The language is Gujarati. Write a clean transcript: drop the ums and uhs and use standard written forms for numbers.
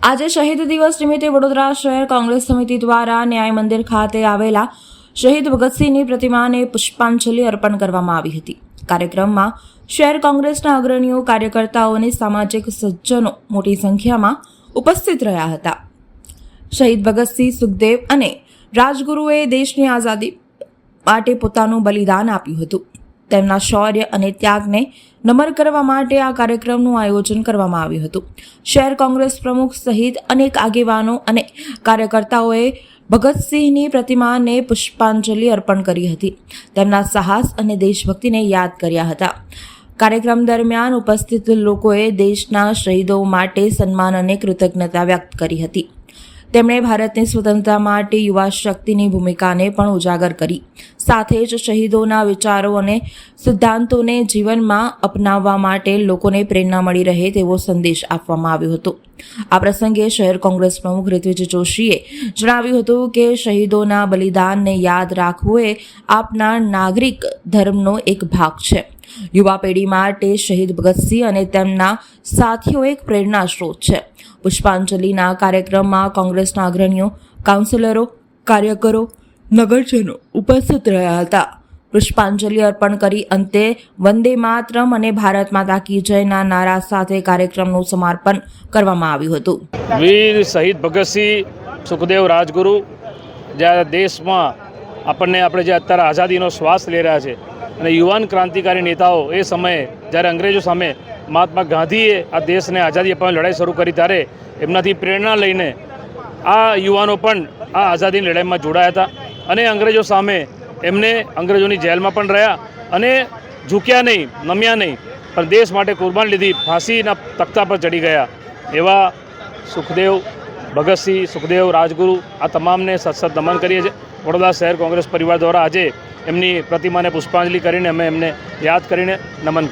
આજે શહીદ દિવસ નિમિત્તે વડોદરા શહેર કોંગ્રેસ સમિતિ દ્વારા ન્યાય મંદિર ખાતે આવેલા શહીદ ભગતસિંહની પ્રતિમાને પુષ્પાંજલિ અર્પણ કરવામાં આવી હતી। કાર્યક્રમમાં શહેર કોંગ્રેસના અગ્રણીઓ, કાર્યકર્તાઓ અને સામાજિક સજ્જનો મોટી સંખ્યામાં ઉપસ્થિત રહ્યા હતા। શહીદ ભગતસિંહ, સુખદેવ અને રાજગુરુએ દેશની આઝાદી માટે પોતાનું બલિદાન આપ્યું હતું। તેમના શૌર્ય અને ત્યાગને નમન કરવા માટે આ કાર્યક્રમનું આયોજન કરવામાં આવ્યું હતું। શહેર કોંગ્રેસ પ્રમુખ સહિત અનેક આગેવાનો અને કાર્યકર્તાઓએ ભગતસિંહની પ્રતિમાને પુષ્પાંજલિ અર્પણ કરી હતી। તેમના સાહસ અને દેશભક્તિને યાદ કર્યા હતા। કાર્યક્રમ દરમિયાન ઉપસ્થિત લોકોએ દેશના શહીદો માટે સન્માન અને કૃતજ્ઞતા વ્યક્ત કરી હતી। તેમણે ભારતની સ્વતંત્રતા માટે યુવા શક્તિની ભૂમિકાને પણ ઉજાગર કરી। સાથે જ શહીદોના વિચારો અને સિદ્ધાંતોને જીવનમાં અપનાવવા માટે લોકોને પ્રેરણા મળી રહે તેવો સંદેશ આપવામાં આવ્યો હતો। આ પ્રસંગે શહેર કોંગ્રેસ પ્રમુખ ઋત્વિજ જોશીએ જણાવ્યું હતું કે શહીદોના બલિદાનને યાદ રાખવું એ આપના નાગરિક ધર્મનો એક ભાગ છે। યુવા પેઢી માટે શહીદ ભગતસિંહ અને તેમના સાથીઓ એક પ્રેરણા સ્ત્રોત છે। પુષ્પાંજલિના કાર્યક્રમમાં કોંગ્રેસના અગ્રણીઓ, કાઉન્સિલરો, કાર્યકરો, નગરજનો ઉપસ્થિત રહ્યા હતા। પુષ્પાંજલિ અર્પણ કરી અંતે વંદે માતરમ અને ભારત માતા કી જયના નારા સાથે કાર્યક્રમનું સમાપન કરવામાં આવ્યું હતું। વીર શહીદ ભગતસિંહ, સુખદેવ, રાજગુરુ જ્યારે દેશમાં આપણે જે અત્યારે આઝાદીનો શ્વાસ લઈ રહ્યા છે અને યુવાન ક્રાંતિકારી નેતાઓ એ સમયે જ્યારે અંગ્રેજો સામે મહાત્મા ગાંધીએ આ દેશને આઝાદી અપાવવાની લડાઈ શરૂ કરી ત્યારે એમનાથી પ્રેરણા લઈને આ યુવાનો પણ આ આઝાદીની લડાઈમાં જોડાયા હતા અને અંગ્રેજો સામે એમને અંગ્રેજોની જેલમાં પણ રહ્યા અને ઝૂક્યા નહીં, નમ્યા નહીં, પણ દેશ માટે કુરબાન લીધી, ફાંસીના તખ્તા પર ચડી ગયા। એવા સુખદેવ, ભગતસિંહ, સુખદેવ, રાજગુરુ આ તમામને સતત નમન કરીએ છીએ। વડોદરા શહેર કોંગ્રેસ પરિવાર દ્વારા આજે એમની પ્રતિમાને પુષ્પાંજલિ કરીને અમે એમને યાદ કરીને નમન